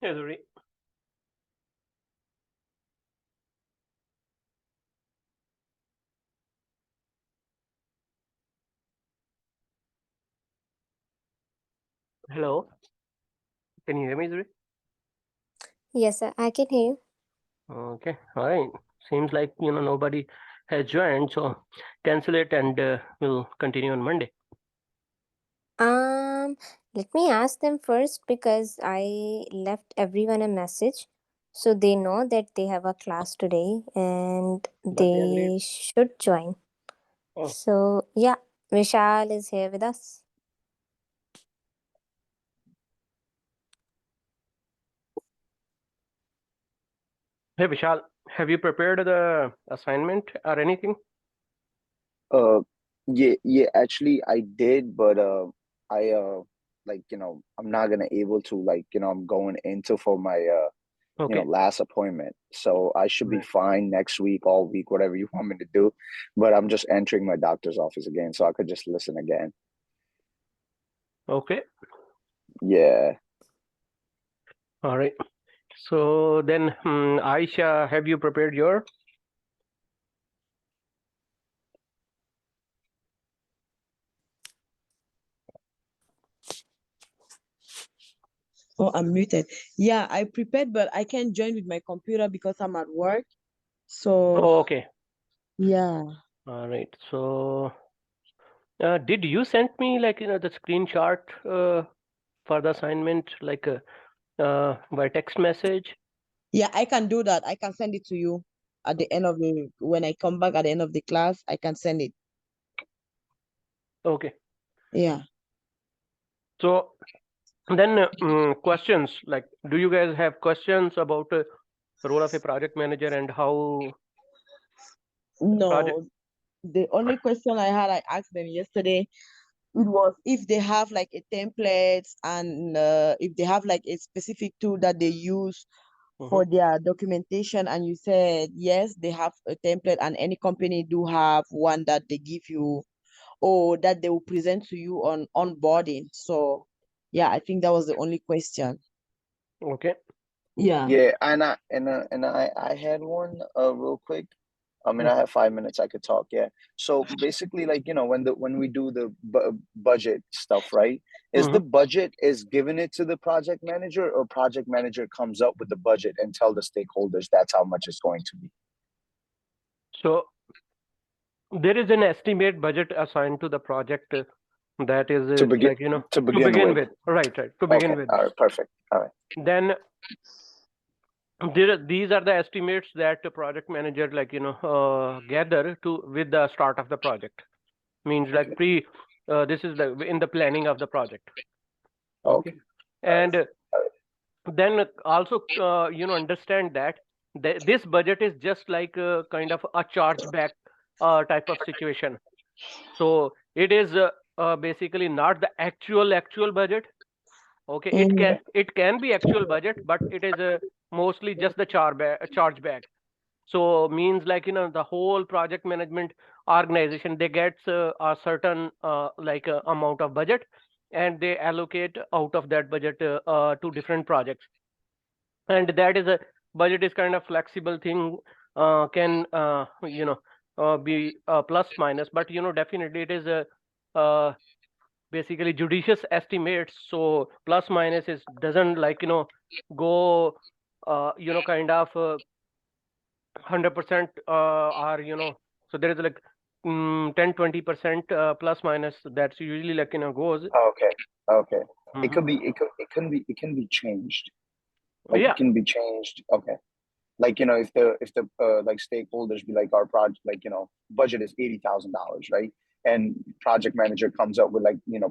Hey, Zuri. Hello. Can you hear me, Zuri? Yes, sir, I can hear you. Okay. All right. Seems like nobody has joined, so cancel it and we'll continue on Monday. Um, Let me ask them first because I left everyone a message so they know that they have a class today and But they agreed. they should join. Oh, So, yeah, Vishal is here with us. hey, Vishal, have you prepared the assignment or anything? Uh, yeah, actually I did, but I like I'm not gonna able to I'm going into for my Okay. last appointment, so I should be Right. fine next week, all week, whatever you want me to do. But I'm just entering my doctor's office again, so I could just listen again. Okay. Yeah. All right. So then, Aisha, have you prepared your? Oh, I'm muted. Yeah, I prepared, but I can't join with my computer because I'm at work. So, Oh, okay. yeah. All right. So, did you send me like the screenshot for the assignment like by text message? Yeah, I can do that. I can send it to you at the end of when I come back at the end of the class, I can send it. Okay. Yeah. So then questions like, do you guys have questions about the role of a project manager and how project? No, the only question I had, I asked them yesterday, it was if they have like a template and if they have like a specific tool that they use Mhm. for their documentation, and you said yes, they have a template, and any company do have one that they give you or that they will present to you on onboarding. So yeah, I think that was the only question. Okay. Yeah. Yeah, and I had one real quick. I mean, Mm. I have 5 minutes. I could talk. Yeah. So basically, when we do the budget stuff, right? Is the Mhm. budget is given it to the project manager, or project manager comes up with the budget and tell the stakeholders that's how much it's going to be? So there is an estimate budget assigned to the project that is To begin like to to begin begin with. with. Right. Right. To begin Okay. with. All right. Perfect. All right. Then these are the estimates that the project manager like gather to with the start of the project. Means like Okay. this is the in the planning of the project. Okay. Okay. All right. And All right. then also understand that this budget is just like a kind of a chargeback type of situation. So it is basically not the actual budget. Okay, Mhm. it can be actual budget, but it is mostly just the chargeback. So means like the whole project management organization, they get a certain like amount of budget, and they allocate out of that budget to different projects. And that is a budget is kind of flexible thing, can be plus minus, but definitely it is a basically judicious estimates. So plus minus is doesn't like go kind of 100% or so there is like 10-20% plus minus, that's usually like goes. Okay. Okay. It Hmm. could be. It can be changed. Like it Yeah. can be changed. Okay. Like if the like stakeholders be like, our project, budget is $80,000, right? And project manager comes up with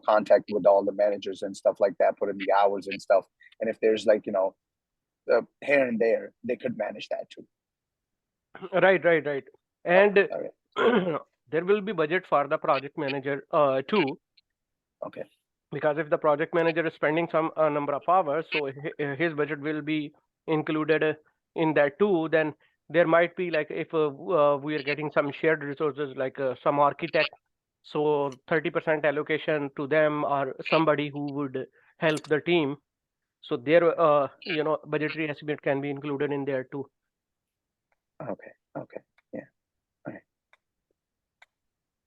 contact with all the managers and stuff like that, put in the hours and stuff. And if there's here and there, they could manage that too. Right. Okay. And All right. there will be budget for the project manager too, Okay. because if the project manager is spending some number of hours, so his budget will be included in that too. Then there might be like if we are getting some shared resources like some architect, so 30% allocation to them or somebody who would help the team. So their budgetary estimate can be included in there too. Okay. Okay. Yeah. Okay.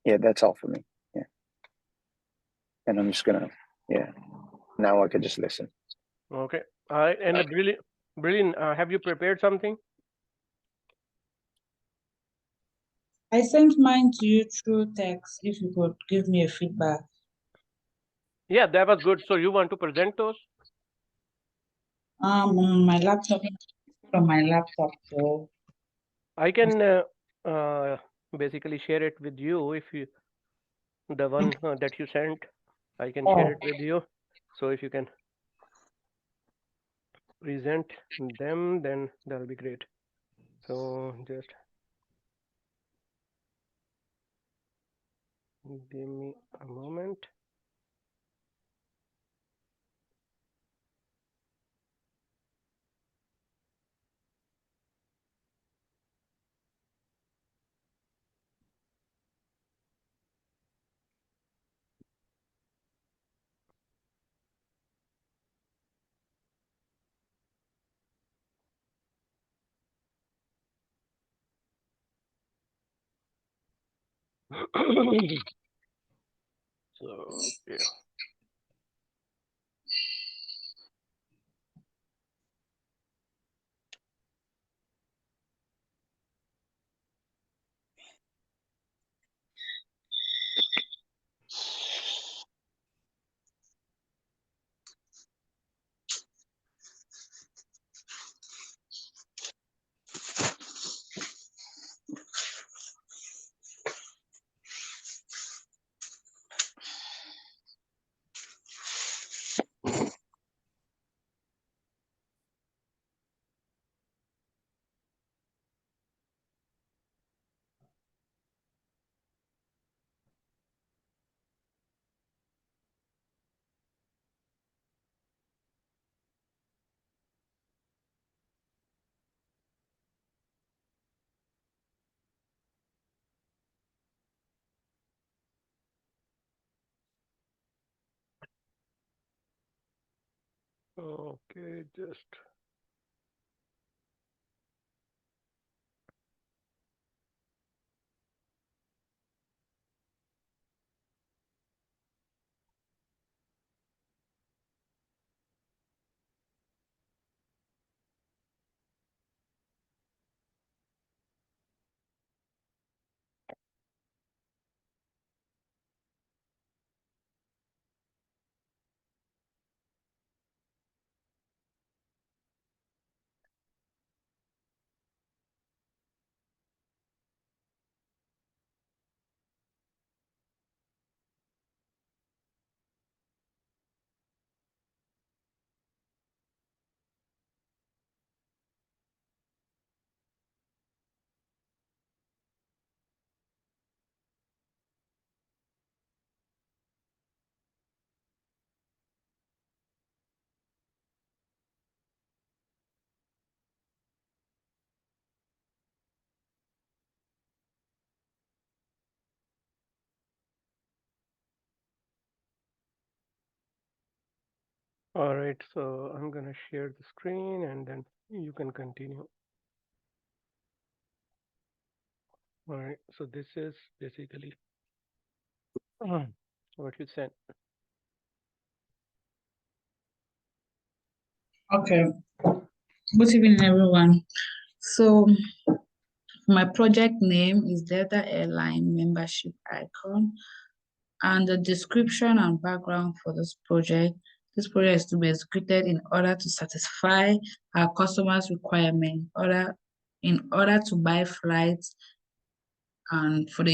Yeah, that's all for me. Yeah. And I'm just gonna, yeah. Now I could just listen. Okay. All right. And brilliant. Have you prepared something? I sent mine to you through text. If you could give me a feedback. Yeah, that was good. So you want to present those? On my laptop, from my laptop, so I can basically share it with you if you, the one that you sent, I can share it with you. So if you can present them, then that'll be great. So just give me a moment. So yeah. Okay, just all right. So I'm gonna share the screen and then you can continue. All right. So this is basically what you said. okay. Good evening, everyone. So my project name is Delta Airline Membership Icon, and the description and background for this project. This project is to be executed in order to satisfy our customers' requirement, in order to buy flights, and for the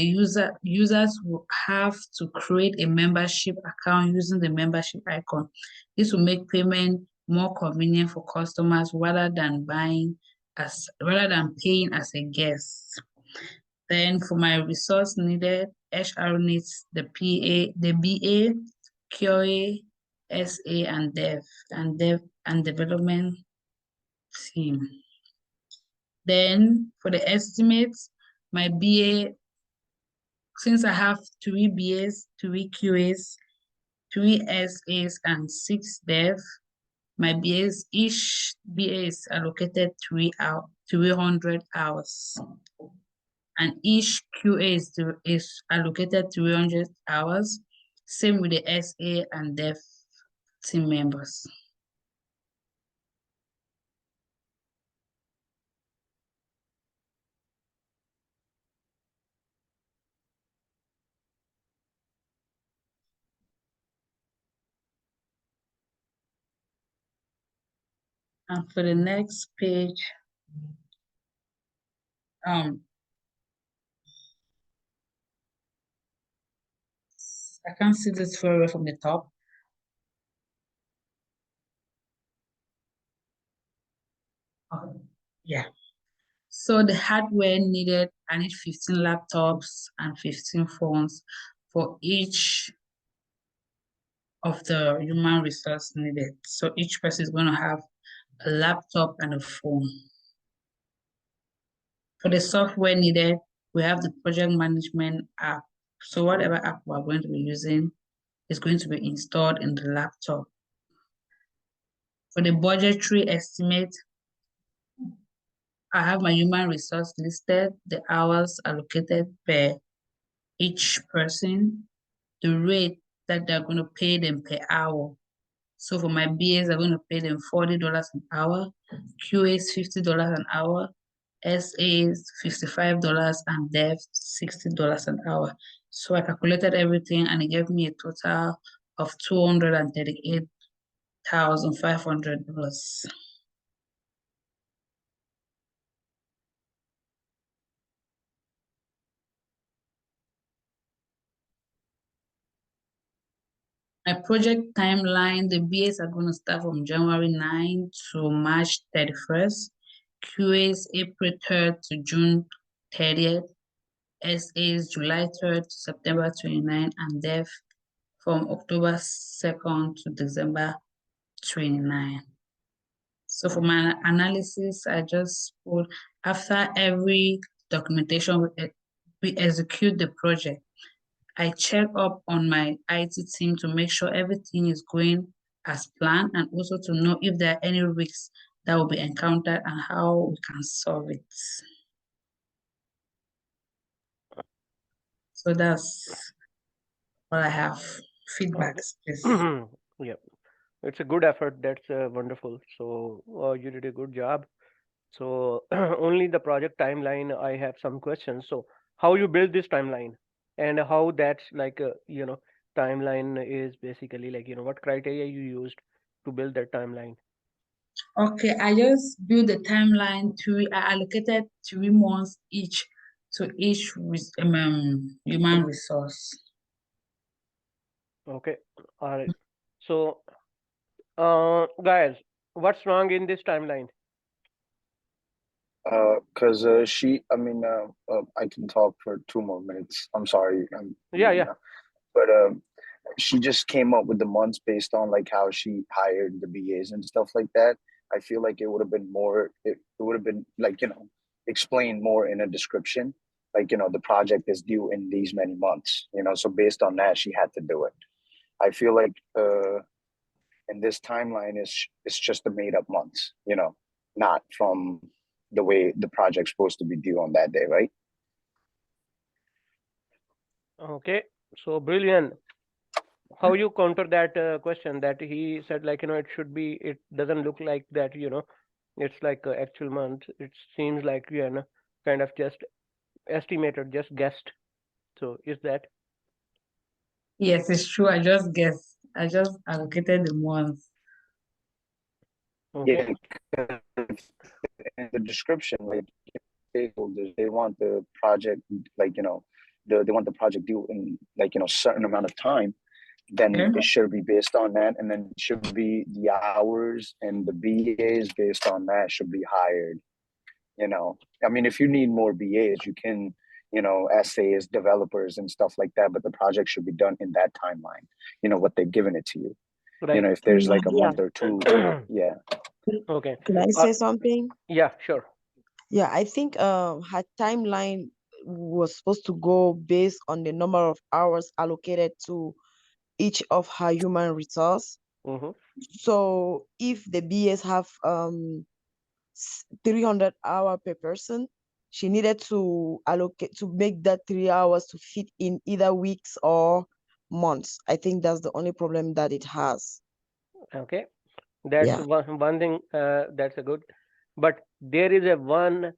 users will have to create a membership account using the membership icon. This will make payment more convenient for customers rather than paying as a guest. Then for my resource needed, HR needs the PA, the BA, QA, SA, and development team. Then for the estimates, my BA, since I have 3 BAs, 3 QAs, 3 SAs, and 6 dev, My BAs, each BA is allocated 300 hours. And each QA is allocated 300 hours. Same with the SA and Dev team members. And for the next page, I can't see this very well from the top. Oh, yeah. So the hardware needed, I need 15 laptops and 15 phones for each of the human resource needed. So each person is going to have a laptop and a phone. For the software needed, we have the project management app. So whatever app we're going to be using is going to be installed in the laptop. For the budgetary estimate, I have my human resource listed, the hours allocated per each person, the rate that they're going to pay them per hour. So for my BAs, I'm going to pay them $40 an hour, QAs $50 an hour, SAs $55, and Devs $60 an hour. So I calculated everything and it gave me a total of $238,500. My project timeline, the BAs are going to start from January 9 to March 31st, QAs April 3rd to June 30th, SAs July 3rd to September 29th, and Dev from October 2nd to December 29th. So for my analysis, I just put after every documentation, we execute the project. I check up on my IT team to make sure everything is going as planned and also to know if there are any risks that will be encountered and how we can solve it. So that's what I have. Feedbacks, please. Yeah, it's a good effort. That's wonderful. So you did a good job. So only the project timeline, I have some questions. So how you build this timeline and how that's like, timeline is basically like, what criteria you used to build that timeline? Okay, I just built the timeline I allocated 3 months each to each human resource. Okay. All right. So, guys, what's wrong in this timeline? Because I can talk for 2 more minutes. I'm sorry. Yeah. But she just came up with the months based on like how she hired the BAs and stuff like that. I feel like it would have been more. It would have been like explained more in a description. Like the project is due in these many months. So based on that, she had to do it. I feel like in this timeline it's just the made up months. Not from the way the project's supposed to be due on that day, right? Okay. So brilliant. How you counter that question that he said, like, it should be, it doesn't look like that, it's like actual month. It seems like, kind of just estimated, just guessed. So is that? Yes, it's true. I just guessed. I just allocated the months. Okay. Yeah, in the description, like stakeholders, they want the project, like they want the project due in like certain amount of time. Then Okay. it should be based on that, and then it should be the hours and the BAs based on that should be hired. I mean, if you need more BAs, you can, essayists, developers, and stuff like that. But the project should be done in that timeline. What they've given it to you. Right. If there's like a Yeah. month or two, yeah. Okay. Can I say something? Yeah, sure. Yeah, I think her timeline was supposed to go based on the number of hours allocated to each of her human resource. Mm-hmm. So if the BAs have 300 hour per person, she needed to allocate to make that 3 hours to fit in either weeks or months. I think that's the only problem that it has. Okay, that's Yeah. one thing. That's a good, but there is a one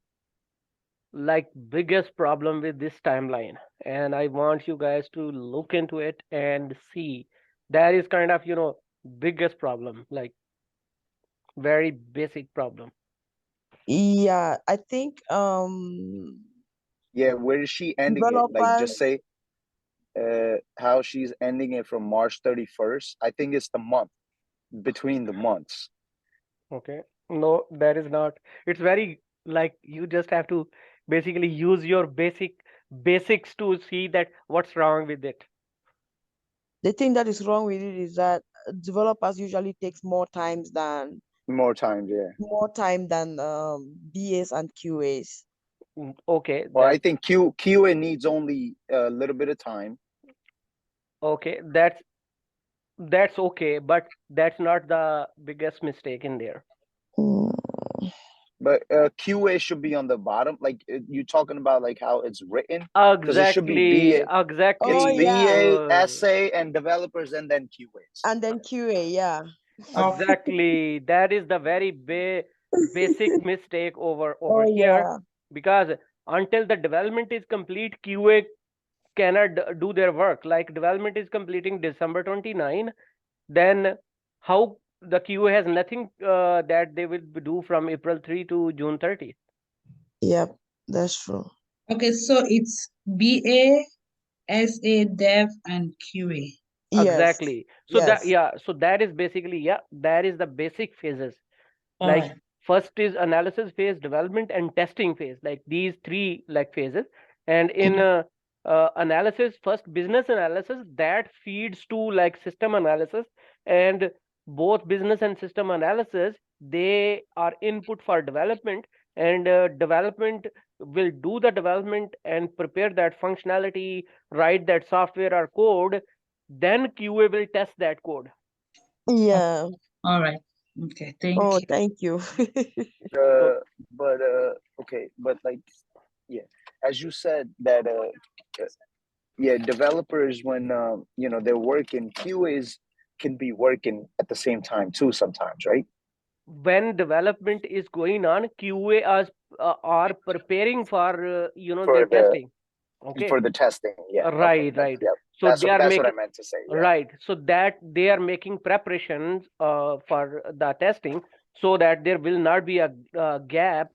like biggest problem with this timeline, and I want you guys to look into it and see. That is kind of biggest problem, like very basic problem. Yeah, I think Yeah, where is she ending it? Like, just developers, say how she's ending it from March 31st. I think it's the month between the months. Okay, no, that is not. It's very like you just have to basically use your basics to see that what's wrong with it. the thing that is wrong with it is that developers usually takes More times, yeah. more time than BAs and QAs. Okay, Well, I think QA needs only a little bit of time. okay, that's okay, but that's not the biggest mistake in there. Mm. But QA should be on the bottom. Like you're talking about like how it's written, because it should be Exactly, BA. exactly. Oh It's yeah, BA, SA, and developers, and then QAs. and then QA, yeah. Exactly. That is the very basic mistake over Oh here, yeah. because until the development is complete, QA cannot do their work. Like development is completing December 29, then how the QA has nothing that they will do from April 3 to June 30. Yep, that's true. Okay, so it's BA, SA, Dev, and QA. Yes, Exactly. So yes. so that is basically, that is the basic phases. All Like right. first is analysis phase, development, and testing phase, like these three like phases. And in analysis, first business analysis that feeds to like system analysis, and both business and system analysis, they are input for development, and development will do the development and prepare that functionality, write that software or code, then QA will test that code. Yeah. All right. Okay, thank Oh, you. thank you. So But okay, but like, yeah, as you said that yeah, developers when they're working, QAs can be working at the same time too sometimes, right? when development is going on, QA are preparing for their For the testing. Okay, for the testing, yeah. Okay, right, that's right. yeah. So they are That's what I making, meant to say. Yeah. right. So that they are making preparations for the testing, so that there will not be a gap,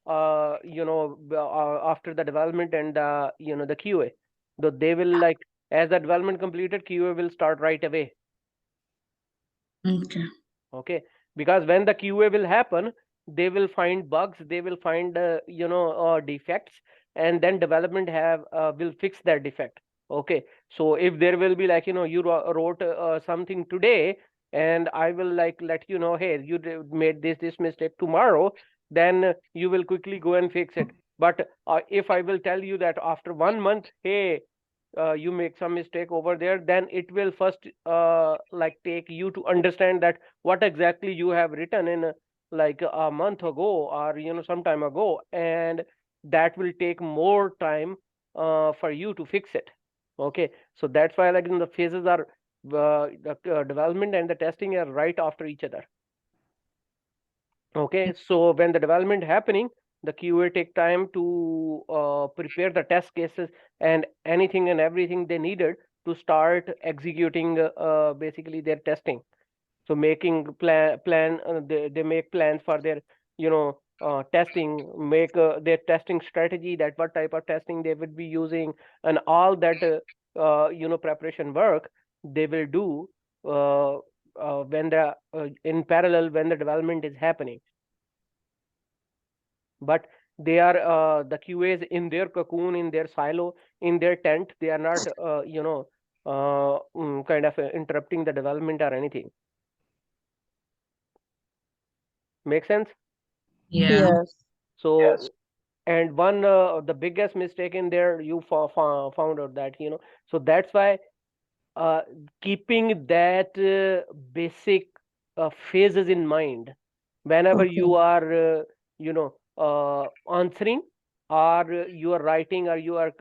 after the development and the QA. So they will like, as the development completed, QA will start right away. Okay. Okay, because when the QA will happen, they will find bugs, they will find defects, and then development have will fix that defect. Okay, so if there will be like, you wrote something today, and I will like let you know, hey, you made this mistake tomorrow, then you will quickly go and fix it. But if I will tell you that after 1 month, hey, you make some mistake over there, then it will first like take you to understand that what exactly you have written in like a month ago, or some time ago, and that will take more time for you to fix it. Okay, so that's why like the phases are the development and the testing are right after each other. Okay, so when the development happening, the QA take time to prepare the test cases and anything and everything they needed to start executing basically their testing. So making they make plans for their testing, make their testing strategy, that what type of testing they would be using, and all that preparation work they will do when the in parallel when the development is happening. But they are the QAs in their cocoon, in their silo, in their tent. They are not kind of interrupting the development or anything. Make sense? Yeah. Yes. So Yes. and one the biggest mistake in there, you found out that so that's why keeping that basic phases in mind whenever you Okay. are answering, or you are writing, or you are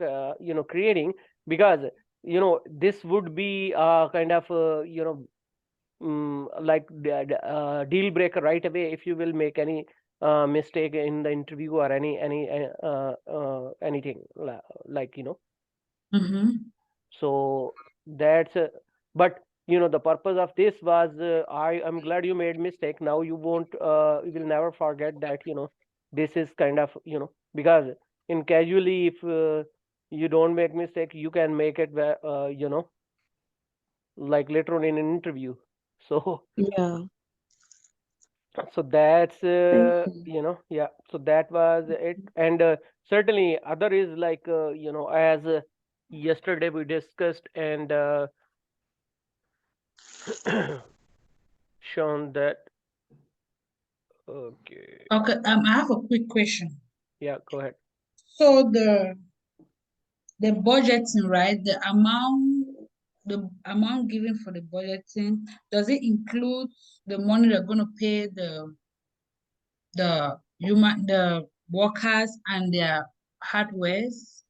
creating, because this would be kind of like deal breaker right away if you will make any mistake in the interview, or anything like Mm-hmm. so that's but the purpose of this was, I'm glad you made mistake. Now you will never forget that this is kind of because in casually, if you don't make mistake, you can make it like later on in an interview. So Yeah. so that's Thank you. yeah, so that was it. And certainly other is like as yesterday we discussed, and shown that. Okay. Okay, I have a quick question. Yeah, go ahead. So the budgeting, right? The amount given for the budgeting, does it include the money they're gonna pay the workers and their hardwares?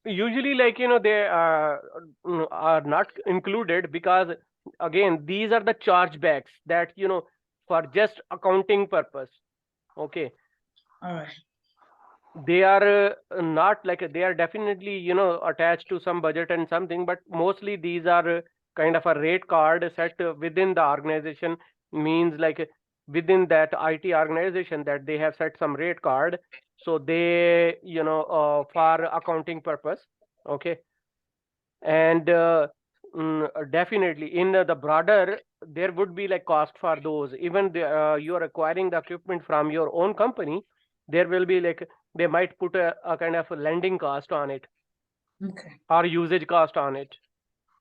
Usually, like they are not included, because again these are the chargebacks that for just accounting purpose. Okay, All right. they are not like, they are definitely attached to some budget and something, but mostly these are kind of a rate card set within the organization. Means like within that IT organization, that they have set some rate card, so they for accounting purpose. Okay. And definitely in the broader, there would be like cost for those. Even you are acquiring the equipment from your own company, there will be like, they might put a kind of a lending cost on it, Okay. or usage cost on it.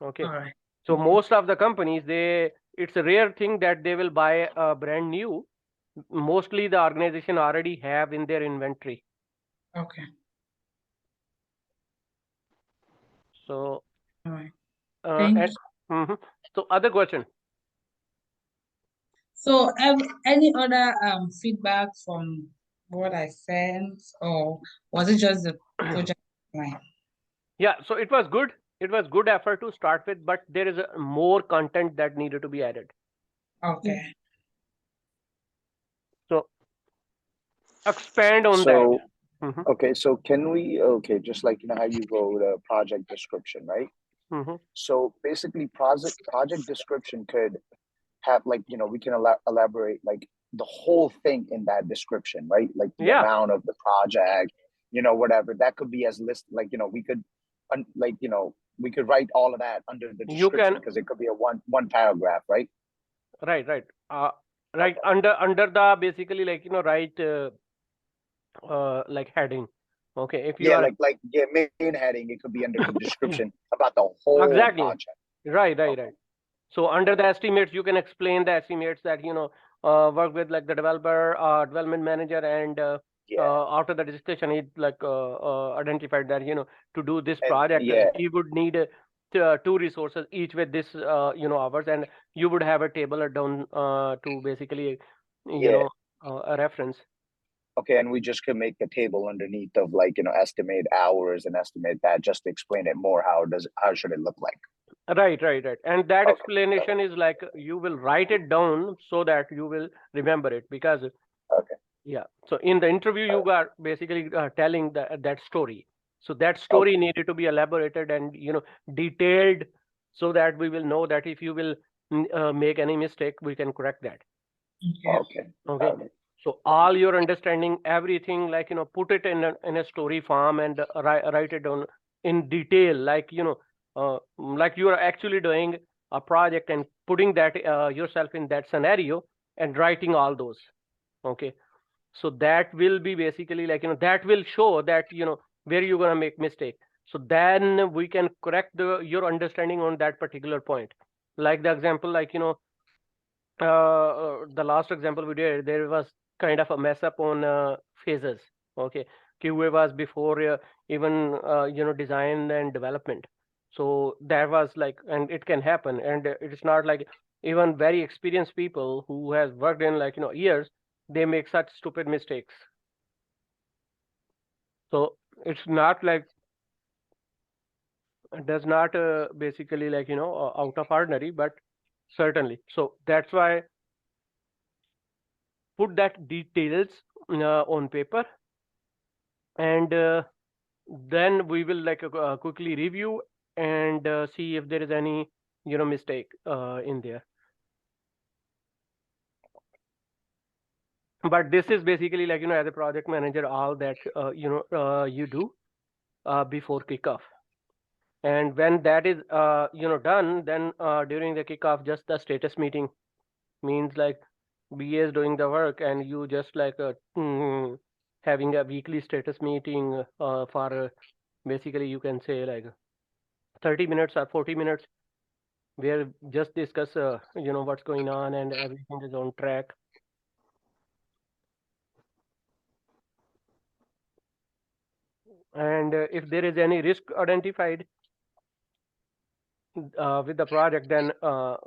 Okay. All right. So Okay. most of the companies, it's a rare thing that they will buy a brand new. Mostly the organization already have in their inventory. Okay. So All right. and Thank you. so other question. So, any other feedback from what I sent, or was it just the project line? Yeah, so it was good. It was good effort to start with, but there is more content that needed to be added. Okay. So expand on that. So, Mhm, okay, so can we, okay, just like, how you wrote a project description, right? mhm. So basically project description could have like, we can elaborate like the whole thing in that description, right? Like the Yeah, amount of the project, whatever that could be as list, like, we could, like, we could write all of that under the you description, can. because it could be a one paragraph, right? Right, right. Right Okay. under the basically, like right like heading. Okay, if you Yeah, are yeah, main heading, it could be under the description about the whole exactly project. right, right, Okay. right. So under the Okay. estimates, you can explain the estimates that work with like the developer, development manager, and Yeah. after the discussion, he like identified that to do this And project, yeah, he would need two resources each with this hours, and you would have a table down to basically yeah. a reference. Okay, and we just could make a table underneath of like, estimate hours and estimate that, just to explain it more. How should it look like? Right, right, right. And that Okay. Okay. explanation is like, you will write it down so that you will remember it, because Okay. yeah. So in the interview, All you are basically telling that story. So that right. Okay. story needed to be elaborated and detailed, so that we will know that if you will make any mistake, we can correct that. Okay. Okay. Okay. Okay. So all your understanding, everything, like put it in a story form, and write it down in detail, like like you are actually doing a project and putting that yourself in that scenario and writing all those. Okay. So that will be basically like that will show that where you're going to make mistake. So then we can correct your understanding on that particular point. Like the example, like the last example we did, there was kind of a mess up on phases. Okay, QA was before even design and development. So that was like, and it can happen, and it's not like even very experienced people who has worked in like years, they make such stupid mistakes. So it's not like, it does not basically like out of ordinary, but certainly. So that's why put that details on paper, and then we will like quickly review and see if there is any mistake in there. But this is basically like as a project manager, all that you do before kickoff. And when that is done, then during the kickoff, just the status meeting means like BA is doing the work, and you just like having a weekly status meeting for basically you can say like 30 minutes or 40 minutes, where just discuss what's going on and everything is on track. And if there is any risk identified with the project, then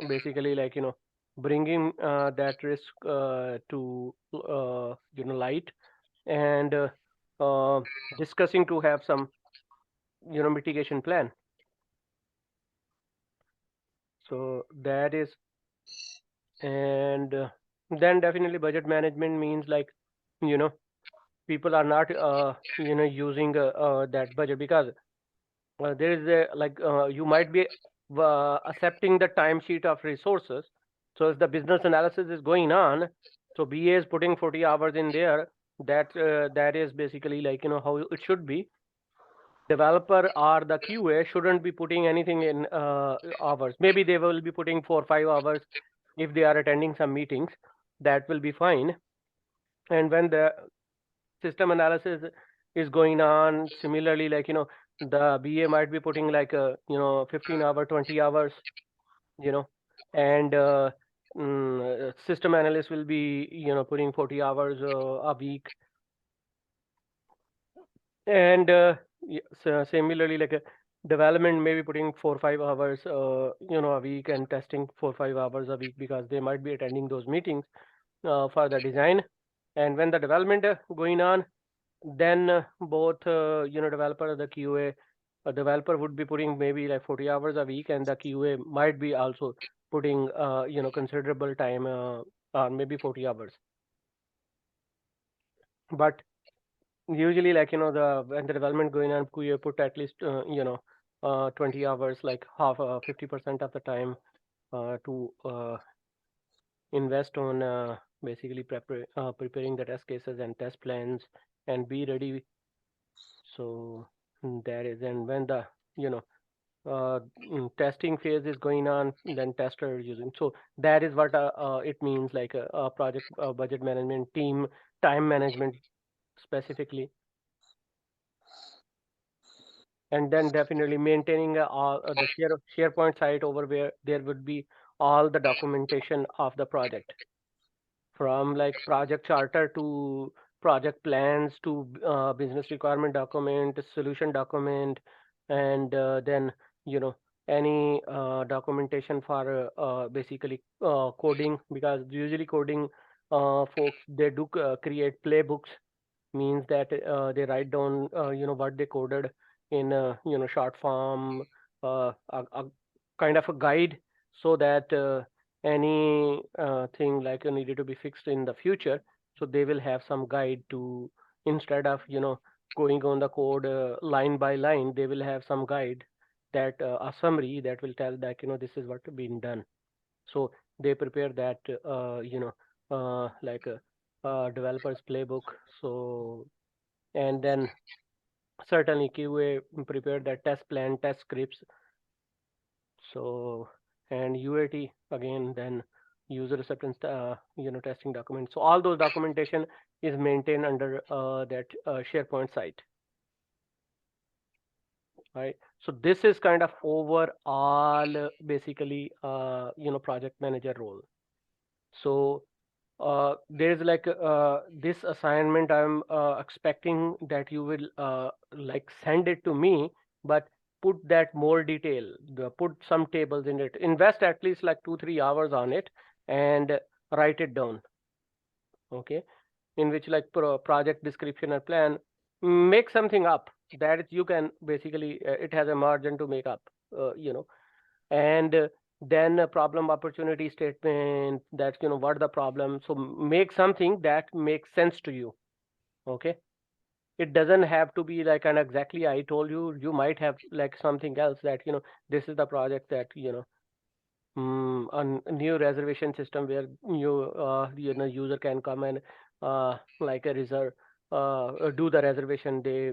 basically like bringing that risk to light, and discussing to have some mitigation plan. So that is, and then definitely budget management means like people are not using that budget, because there is a like you might be accepting the timesheet of resources. So if the business analysis is going on, so BA is putting 40 hours in there, that is basically like how it should be. Developer or the QA shouldn't be putting anything in hours. Maybe they will be putting 4 or 5 hours if they are attending some meetings. That will be fine. And when the system analysis is going on, similarly like the BA might be putting like 15 hour, 20 hours, and system analyst will be putting 40 hours a week. And so similarly like a development may be putting 4 or 5 hours a week, and testing 4 or 5 hours a week, because they might be attending those meetings for the design. And when the development going on, then both developer or the QA, a developer would be putting maybe like 40 hours a week, and the QA might be also putting considerable time, or maybe 40 hours. But usually like the when the development going on, QA put at least 20 hours, like half 50% of the time to invest on basically preparing the test cases and test plans and be ready. So that is, and when the testing phase is going on, then tester using. So that is what it means, like a project budget management team, time management specifically. And then definitely maintaining all the SharePoint site over where there would be all the documentation of the project, from like project charter to project plans to business requirement document, solution document, and then any documentation for basically coding, because usually coding folks, they do create playbooks, means that they write down what they coded in short form, a kind of a guide, so that any thing like needed to be fixed in the future, so they will have some guide to, instead of going on the code line by line, they will have some guide, that a summary that will tell that this is what been done. So they prepare that like a developer's playbook. So, and then certainly QA prepare that test plan, test scripts. So, and UAT again, then user acceptance testing document. So all those documentation is maintained under that SharePoint site. Right. So this is kind of overall basically project manager role. So there's like this assignment, I'm expecting that you will like send it to me, but put that more detail, put some tables in it, invest at least like 2-3 hours on it and write it down. Okay, in which like project description or plan, make something up that you can basically, it has a margin to make up, and then a problem opportunity statement, that's what the problem. So make something that makes sense to you. Okay, it doesn't have to be like an exactly I told you. You might have like something else that this is the project that a new reservation system where user can come and like a reserve, do the reservation. They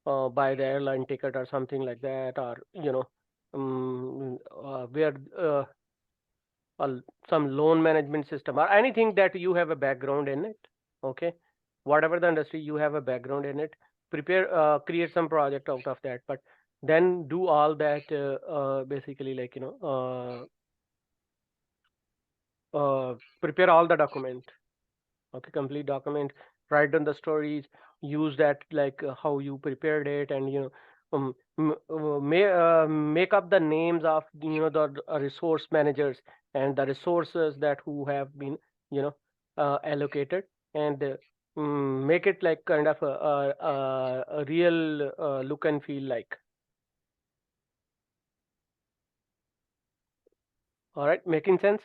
buy the airline ticket or something like that, or where some loan management system or anything that you have a background in it. Okay, whatever the industry you have a background in it, prepare, create some project out of that, but then do all that basically like prepare all the document. Okay, complete document, write down the stories, use that like how you prepared it, and make up the names of the resource managers and the resources that who have been you know allocated, and make it like kind of a real look and feel like. All right, making sense?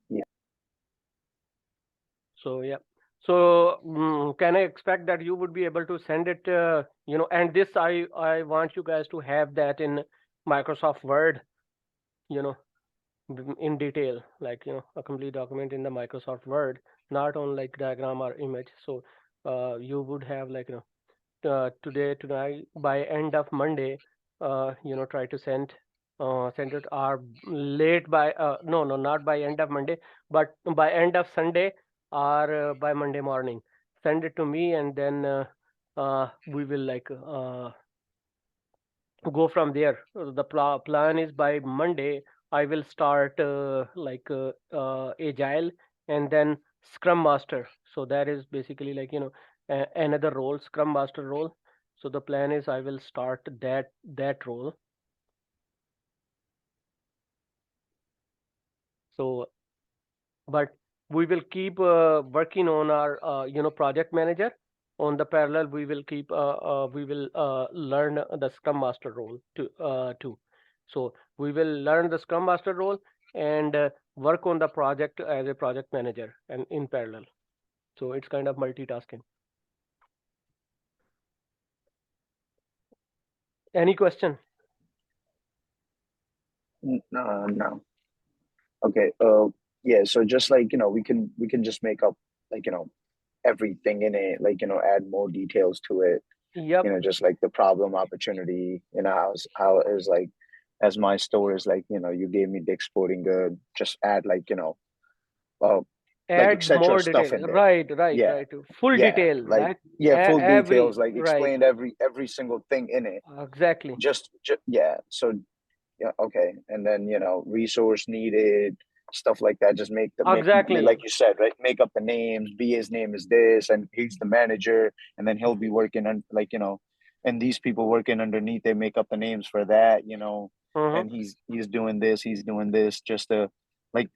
Yeah. So yeah. So can I expect that you would be able to send it, and this I want you guys to have that in Microsoft Word, you know, in detail, like a complete document in the Microsoft Word, not on like diagram or image. So you would have like today, tonight, by end of Monday, try to send it, or late by no, not by end of Monday, but by end of Sunday, or by Monday morning. Send it to me, and then we will like go from there. The plan is by Monday I will start like agile, and then Scrum Master. So that is basically like another role, Scrum Master role. So the plan is I will start that role. So, but we will keep working on our project manager. On the parallel, we will keep we will learn the Scrum Master role too. So we will learn the Scrum Master role and work on the project as a project manager and in parallel. So it's kind of multitasking. Any question? No. Okay. Yeah. So just like we can just make up like everything in it, like add more details to it. Yep. Just like the problem opportunity. How it is like, as my store is like you gave me the exporting good. Just add like like Add etc. more stuff detail. in there. Right. Yeah. Right. Full Yeah. detail. Like That full every details. Like right. explained every single thing in it. Exactly. Just yeah. So yeah, okay. And then resource needed, stuff like that. Just Exactly. like you said, right? Make up the names. BA's name is this, and he's the manager, and then he'll be working on like and these people working underneath, they make up the names for that, and he's doing this, just to like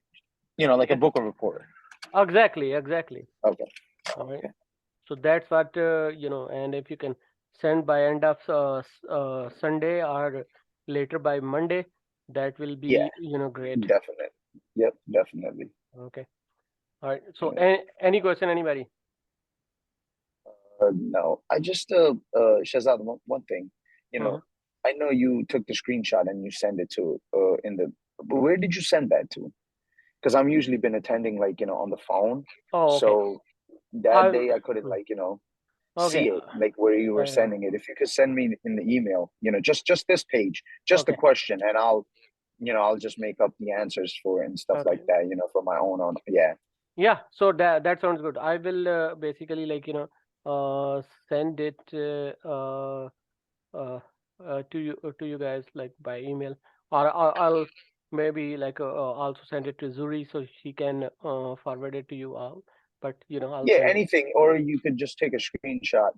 like a book of report. Exactly. Okay. All right. Okay. So that's what and if you can send by end of Sunday or later by Monday, that will be Yeah. great. Definitely. Yep. Definitely. Okay. All right. So Yeah. any question, anybody? No, I just Shazad, one thing, Mhm. I know you took the screenshot and you send it to in the, but where did you send that to? Because I'm usually been attending like on the phone, Oh, okay. so that day I couldn't like Okay. see it like where you were sending it. If you could send me in the email, just this page, just the Okay. question, and I'll just make up the answers for it and stuff Okay. like that, for my own on. Yeah. Yeah. So that sounds good. I will basically like send it to you guys like by email, or I'll maybe like also send it to Zuri so she can forward it to you all. but I'll Yeah, send it. anything, or you could just take a screenshot,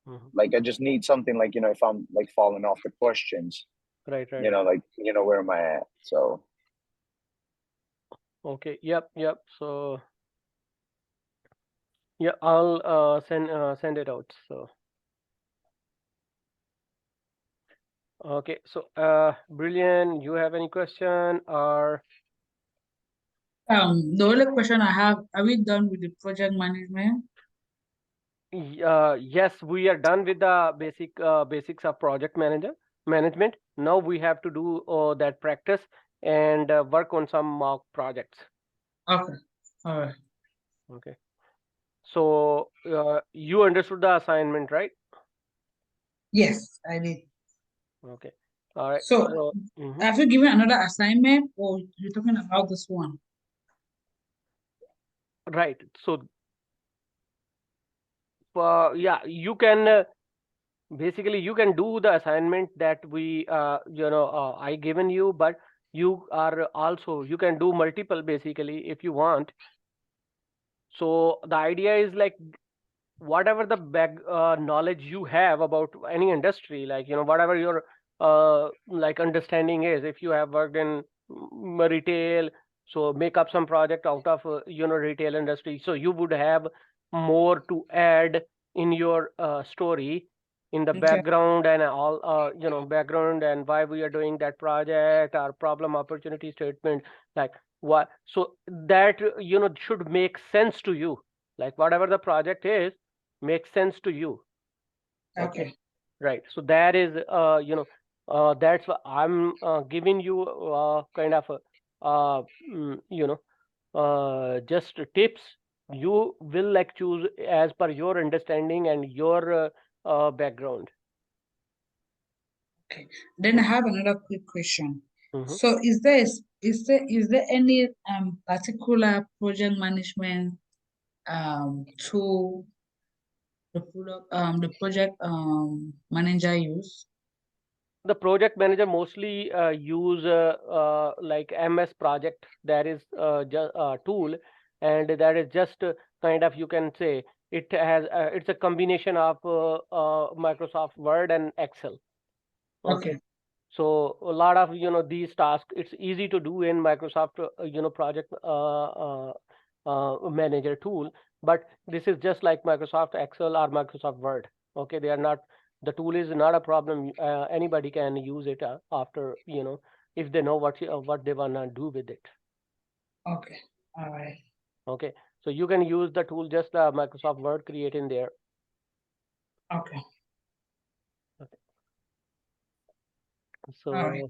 Mhm. like I just need something like, if I'm like falling off the questions, Right. like, where am I at? So, Okay. Yep. So yeah, I'll send it out. So okay. So Brilliant. You have any question or? The only question I have, are we done with the project management? Yes, we are done with the basics of project management. Now we have to do that practice and work on some mock projects. Okay, all right. Okay. So you understood the assignment, right? Yes, I did. Okay. All right. So, Mhm. have you given another assignment, or you're talking about this one? Right. So yeah, you can basically you can do the assignment that we I given you, but you can do multiple basically if you want. So the idea is like whatever the knowledge you have about any industry, like whatever your like understanding is. If you have worked in retail, so make up some project out of retail industry, so you would have more to add in your story, in the Okay, background and all background and why we are doing that project, our problem opportunity statement, like what, so that should make sense to you, like whatever the project is makes sense to you. okay, Right. So that is that's what I'm giving you kind of just tips. You will like choose as per your understanding and your background. okay. Then I have another quick question. Mhm. So, is there any particular project management tool the project manager use? The project manager mostly use like MS Project. That is just a tool, and that is just kind of, you can say, it's a combination of Microsoft Word and Excel. Okay. Okay, So a lot of these tasks, it's easy to do in Microsoft project manager tool, but this is just like Microsoft Excel or Microsoft Word. Okay, they are not, the tool is not a problem. Anybody can use it after if they know what they wanna do with it. okay, all right, Okay, so you can use the tool, just Microsoft Word, create in there. okay, So all right.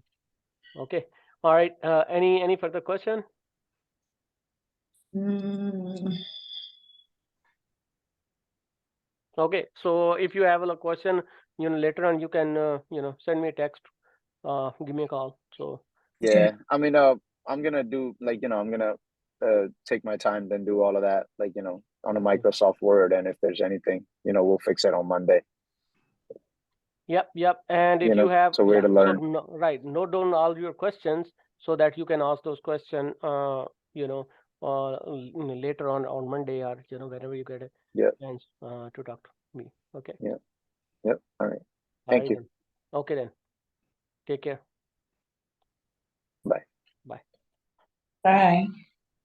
okay, all right. Any further question? Mm, Okay, so if you have a question, later on you can send me a text, give me a call. So okay, yeah, I mean, I'm gonna do like, I'm gonna take my time, then do all of that, like, on a Microsoft Word, and if there's anything, we'll fix it on Monday. yep. And if you have, so we're to so learn. right, note down all your questions so that you can ask those questions later on Monday, or whenever you get a Yeah, chance to talk to me. Okay. yeah, yep. All right. All Thank right you. then. Okay then. Take care. Bye. Bye. bye.